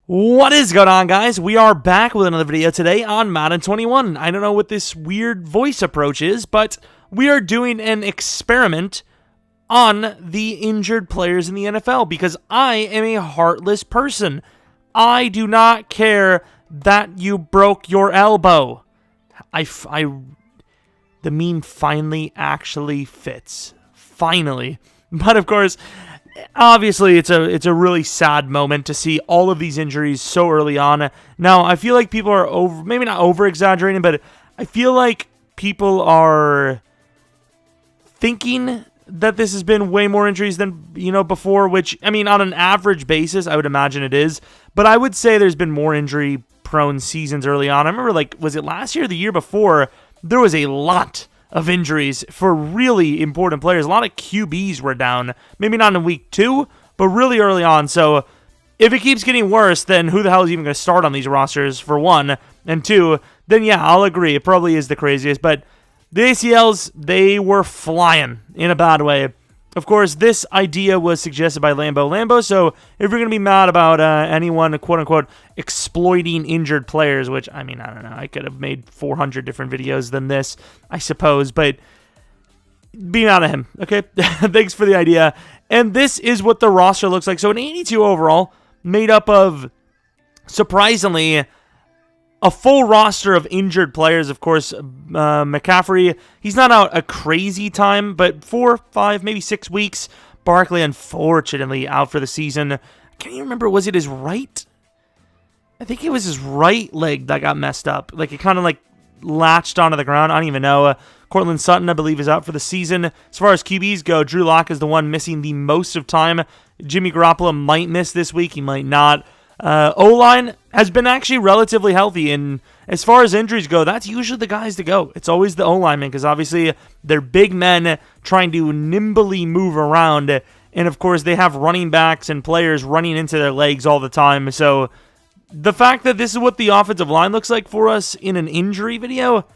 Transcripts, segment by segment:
What is going on, guys? We are back with another video today on Madden 21. I don't know what this weird voice approach is, but we are doing an experiment on the injured players in the NFL because I am a heartless person. I do not care that you broke your elbow. The meme finally actually fits. Finally. But of course, obviously, it's a really sad moment to see all of these injuries so early on. Now, I feel like people are maybe not over-exaggerating, but I feel like people are thinking that this has been way more injuries than, before, which, I mean, on an average basis, I would imagine it is. But I would say there's been more injury-prone seasons early on. I remember, was it last year or the year before, there was a lot of injuries for really important players. A lot of QBs were down. Maybe not in week 2, but really early on. So if it keeps getting worse, then who the hell is even going to start on these rosters, for one? And two, then yeah, I'll agree. It probably is the craziest. But the ACLs, they were flying in a bad way. Of course, this idea was suggested by Lambo. So if you're going to be mad about anyone, quote-unquote, exploiting injured players, which, I mean, I don't know. I could have made 400 different videos than this, I suppose. But be mad at him, okay? Thanks for the idea. And this is what the roster looks like. So an 82 overall, made up of, surprisingly, a full roster of injured players. Of course, McCaffrey, he's not out a crazy time, but 4, 5, maybe 6 weeks. Barkley, unfortunately, out for the season. I can't even remember, was it his right? I think it was his right leg that got messed up. It kind of latched onto the ground. I don't even know. Cortland Sutton, I believe, is out for the season. As far as QBs go, Drew Lock is the one missing the most of time. Jimmy Garoppolo might miss this week. He might not. O-line has been actually relatively healthy, and as far as injuries go, that's usually the guys to go. It's always the O-linemen, because obviously they're big men trying to nimbly move around, and of course they have running backs and players running into their legs all the time. So the fact that this is what the offensive line looks like for us in an injury video,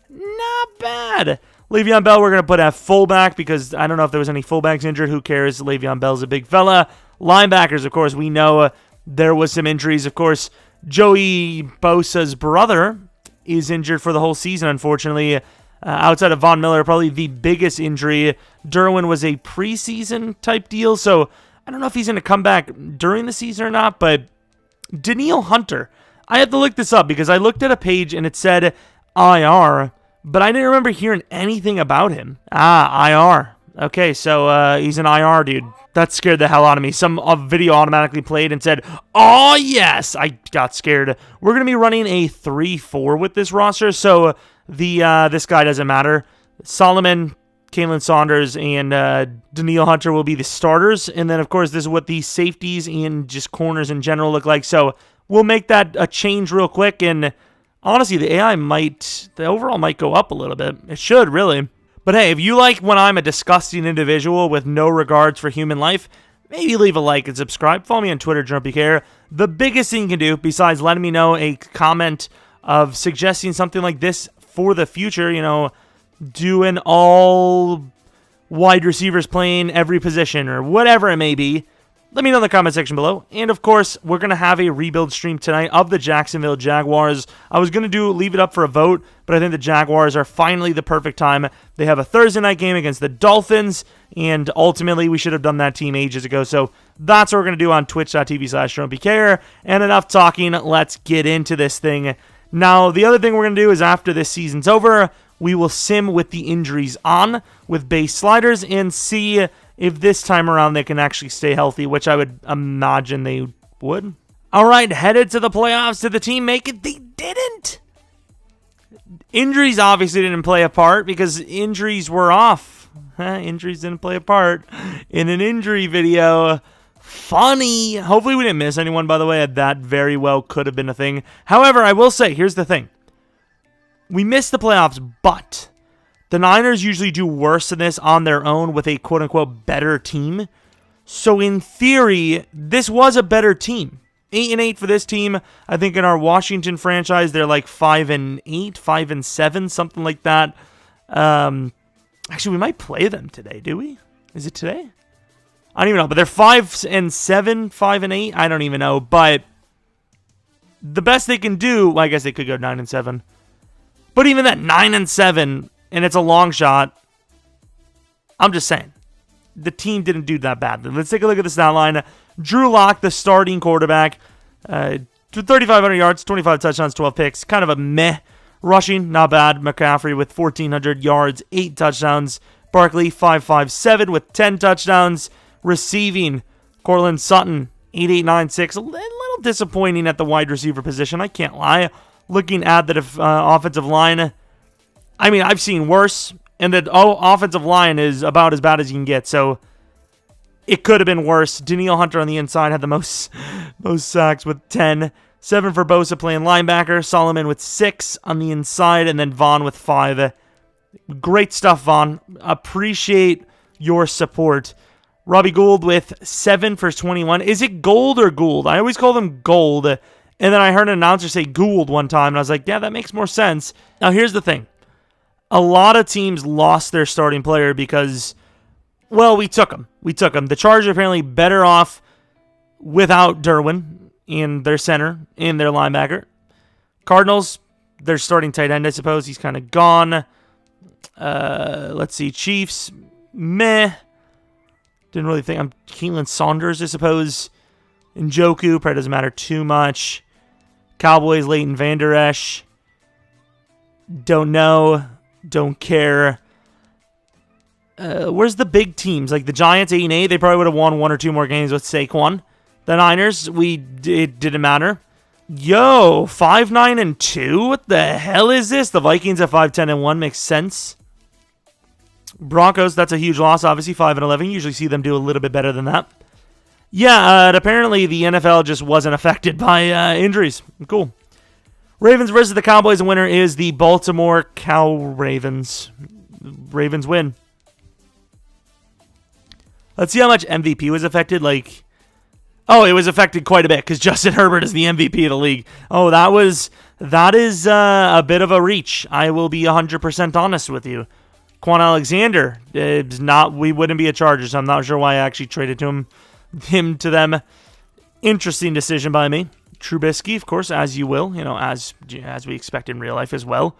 not bad. Le'Veon Bell, we're going to put at fullback because I don't know if there was any fullbacks injured. Who cares? Le'Veon Bell's a big fella. Linebackers, of course, we know there was some injuries. Of course, Joey Bosa's brother is injured for the whole season, unfortunately. Outside of Von Miller, probably the biggest injury. Derwin was a preseason type deal, so I don't know if he's going to come back during the season or not, but Danielle Hunter, I have to look this up because I looked at a page and it said IR, but I didn't remember hearing anything about him. IR. Okay, so he's an IR dude. That scared the hell out of me. Some video automatically played and said, "Oh, yes!" I got scared. We're going to be running a 3-4 with this roster, so this guy doesn't matter. Solomon, Kalen Saunders, and Danielle Hunter will be the starters. And then, of course, this is what the safeties and just corners in general look like. So we'll make that a change real quick. And honestly, the overall might go up a little bit. It should, really. But hey, if you like when I'm a disgusting individual with no regards for human life, maybe leave a like and subscribe. Follow me on Twitter, Jeromepkr. The biggest thing you can do, besides letting me know a comment of suggesting something like this for the future, doing all wide receivers playing every position or whatever it may be, let me know in the comment section below. And of course, we're going to have a rebuild stream tonight of the Jacksonville Jaguars. I was going to leave it up for a vote, but I think the Jaguars are finally the perfect time. They have a Thursday night game against the Dolphins, and ultimately we should have done that team ages ago. So that's what we're going to do on twitch.tv/Jeromepkr. And enough talking, let's get into this thing. Now, the other thing we're going to do is after this season's over, we will sim with the injuries on with base sliders and see if this time around they can actually stay healthy, which I would imagine they would. All right, headed to the playoffs. Did the team make it? They didn't. Injuries obviously didn't play a part because injuries were off. Injuries didn't play a part in an injury video. Funny. Hopefully we didn't miss anyone, by the way. That very well could have been a thing. However, I will say, here's the thing. We missed the playoffs, but the Niners usually do worse than this on their own with a quote-unquote better team. So in theory, this was a better team. 8-8 for this team. I think in our Washington franchise, they're like 5-8, 5-7, something like that. Actually, we might play them today, do we? Is it today? I don't even know, but they're 5-7, 5-8. I don't even know, but the best they can do, well, I guess they could go 9-7. But even that 9-7, and it's a long shot, I'm just saying, the team didn't do that bad. Let's take a look at the stat line. Drew Lock, the starting quarterback, 3,500 yards, 25 touchdowns, 12 picks. Kind of a meh. Rushing, not bad. McCaffrey with 1,400 yards, 8 touchdowns. Barkley, 557 with 10 touchdowns. Receiving, Cortland Sutton, 8,896. A little disappointing at the wide receiver position, I can't lie. Looking at the offensive line, I mean, I've seen worse, and the offensive line is about as bad as you can get, so it could have been worse. Danielle Hunter on the inside had the most sacks with 10. 7 for Bosa playing linebacker. Solomon with 6 on the inside, and then Vaughn with 5. Great stuff, Vaughn. Appreciate your support. Robbie Gould with 7 for 21. Is it Gold or Gould? I always call them Gold. And then I heard an announcer say Gould one time, and I was like, yeah, that makes more sense. Now, here's the thing. A lot of teams lost their starting player because, well, we took him. The Chargers are apparently better off without Derwin in their center, in their linebacker. Cardinals, their starting tight end, I suppose. He's kind of gone. Let's see. Chiefs, meh. Didn't really think. Keelan Saunders, I suppose. Njoku, probably doesn't matter too much. Cowboys, Leighton Vander Esch. Don't know. Don't care. Where's the big teams? Like the Giants, 8-8. They probably would have won 1 or 2 more games with Saquon. The Niners, it didn't matter. Yo, 5-9-2? What the hell is this? The Vikings at 5-10-1 makes sense. Broncos, that's a huge loss. Obviously, 5-11. Usually see them do a little bit better than that. Yeah, apparently the NFL just wasn't affected by injuries. Cool. Ravens versus the Cowboys. The winner is the Baltimore Ravens. Ravens win. Let's see how much MVP was affected. Oh, it was affected quite a bit because Justin Herbert is the MVP of the league. Oh, that is a bit of a reach. I will be 100% honest with you. Quan Alexander is not. We wouldn't be a Charger, so I'm not sure why I actually traded him to them. Interesting decision by me. Trubisky, of course, as you will, as we expect in real life as well.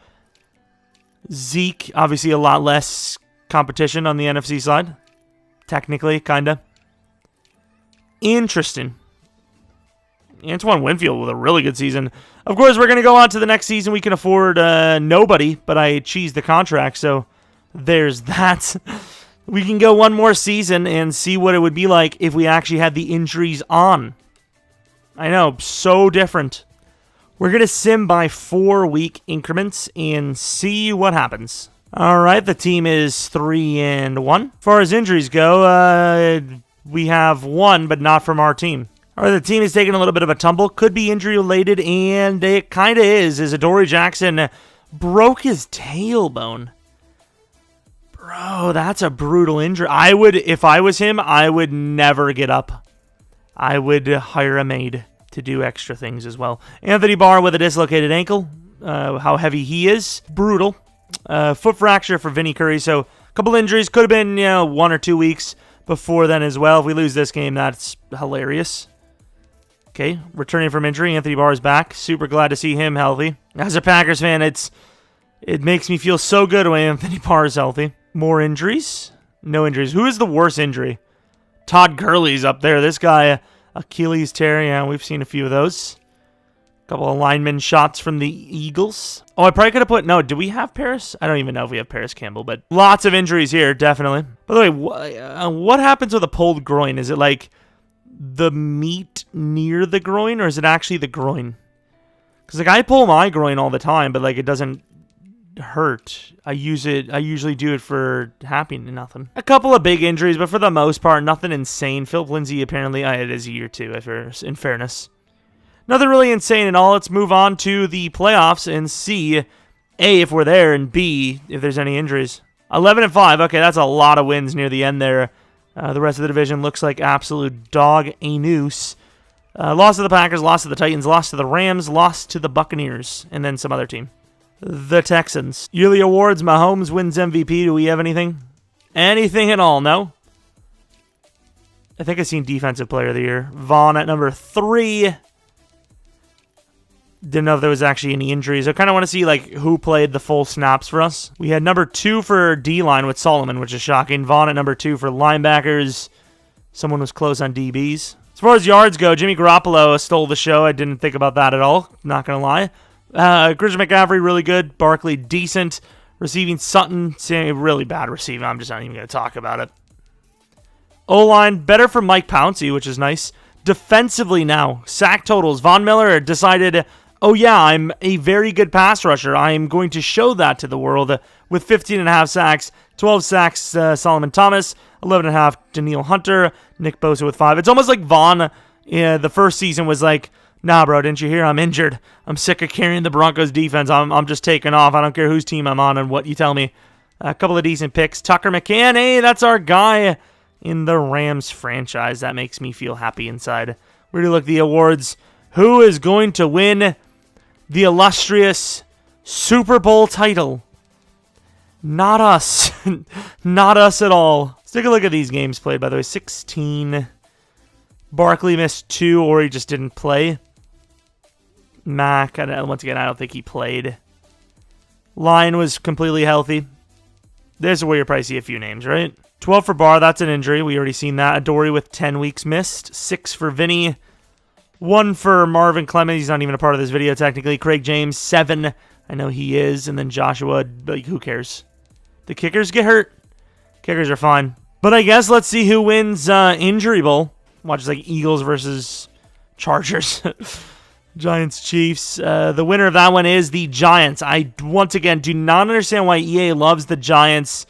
Zeke, obviously a lot less competition on the NFC side. Technically, kinda. Interesting. Antoine Winfield with a really good season. Of course, we're going to go on to the next season. We can afford nobody, but I cheesed the contract, so there's that. We can go one more season and see what it would be like if we actually had the injuries on. I know, so different. We're going to sim by 4-week increments and see what happens. All right, the team is 3-1. As far as injuries go, we have 1, but not from our team. All right, the team is taking a little bit of a tumble. Could be injury-related, and it kind of is. As Adoree Jackson broke his tailbone. Bro, that's a brutal injury. If I was him, I would never get up. I would hire a maid to do extra things as well. Anthony Barr with a dislocated ankle. How heavy he is. Brutal. Foot fracture for Vinny Curry. So a couple injuries. Could have been 1 or 2 weeks before then as well. If we lose this game, that's hilarious. Okay, returning from injury, Anthony Barr is back. Super glad to see him healthy. As a Packers fan, it makes me feel so good when Anthony Barr is healthy. More injuries? No injuries. Who is the worst injury? Todd Gurley's up there. This guy, Achilles tear. Yeah, we've seen a few of those. A couple of lineman shots from the Eagles. Oh, I probably could have put... No, do we have Paris? I don't even know if we have Paris Campbell, but lots of injuries here, definitely. By the way, what happens with a pulled groin? Is it like the meat near the groin, or is it actually the groin? Because I pull my groin all the time, but it doesn't hurt. I usually do it for happiness, nothing. A couple of big injuries, but for the most part, nothing insane. Philip Lindsay, apparently, it is a year too, in fairness. Nothing really insane at all. Let's move on to the playoffs and see, A, if we're there, and B, if there's any injuries. 11-5. Okay, that's a lot of wins near the end there. The rest of the division looks like absolute dog a noose. Lost to the Packers, lost to the Titans, lost to the Rams, lost to the Buccaneers, and then some other team. The Texans. Yearly awards, Mahomes wins MVP. Do we have anything? Anything at all? No? I think I've seen Defensive Player of the Year. Vaughn at number 3. Didn't know if there was actually any injuries. I kind of want to see like who played the full snaps for us. We had number 2 for D-line with Solomon, which is shocking. Vaughn at number 2 for linebackers. Someone was close on DBs. As far as yards go, Jimmy Garoppolo stole the show. I didn't think about that at all. Not going to lie. Christian McCaffrey, really good. Barkley, decent. Receiving Sutton, really bad receiving. I'm just not even going to talk about it. O-line, better for Mike Pouncey, which is nice. Defensively now, sack totals. Von Miller decided, oh yeah, I'm a very good pass rusher. I am going to show that to the world with 15.5 sacks. 12 sacks, Solomon Thomas. 11.5, Daniil Hunter. Nick Bosa with 5. It's almost like Vaughn, the first season was like, nah, bro, didn't you hear? I'm injured. I'm sick of carrying the Broncos defense. I'm just taking off. I don't care whose team I'm on and what you tell me. A couple of decent picks. Tucker McCann, hey, that's our guy in the Rams franchise. That makes me feel happy inside. We're going to look at the awards. Who is going to win the illustrious Super Bowl title? Not us. Not us at all. Let's take a look at these games played, by the way. 16. Barkley missed 2, or he just didn't play. Mac, once again, I don't think he played. Line was completely healthy. There's where you'll probably see a few names, right? 12 for Barr, that's an injury. We already seen that. Adoree with 10 weeks missed. 6 for Vinny. 1 for Marvin Clemens. He's not even a part of this video, technically. Craig James, 7. I know he is. And then Joshua, like, who cares? The kickers get hurt. Kickers are fine. But I guess let's see who wins Injury Bowl. Watch like Eagles versus Chargers. Giants, Chiefs. The winner of that one is the Giants. I, once again, do not understand why EA loves the Giants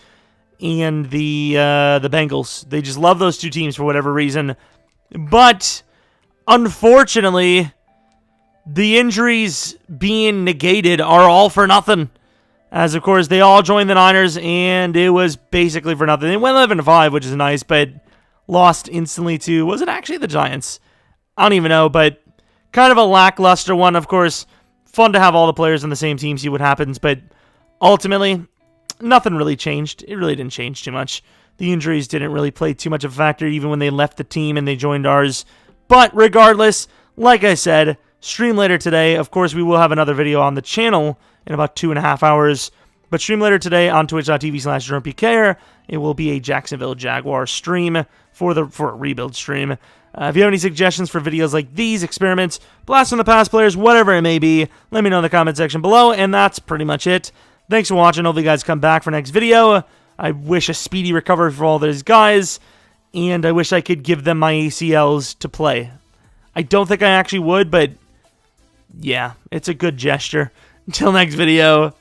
and the Bengals. They just love those two teams for whatever reason. But, unfortunately, the injuries being negated are all for nothing. As, of course, they all joined the Niners, and it was basically for nothing. They went 11-5, which is nice, but lost instantly to, was it actually the Giants? I don't even know, but kind of a lackluster one. Of course, fun to have all the players on the same team, see what happens, but ultimately, nothing really changed. It really didn't change too much. The injuries didn't really play too much of a factor, even when they left the team and they joined ours. But regardless, like I said, stream later today. Of course, we will have another video on the channel in about 2.5 hours. But stream later today on twitch.tv/Jeromepkr. It will be a Jacksonville Jaguars stream for a rebuild stream. If you have any suggestions for videos like these, experiments, blast from the past players, whatever it may be, let me know in the comment section below. And that's pretty much it. Thanks for watching. Hope you guys come back for next video. I wish a speedy recovery for all those guys. And I wish I could give them my ACLs to play. I don't think I actually would, but yeah, it's a good gesture. Until next video.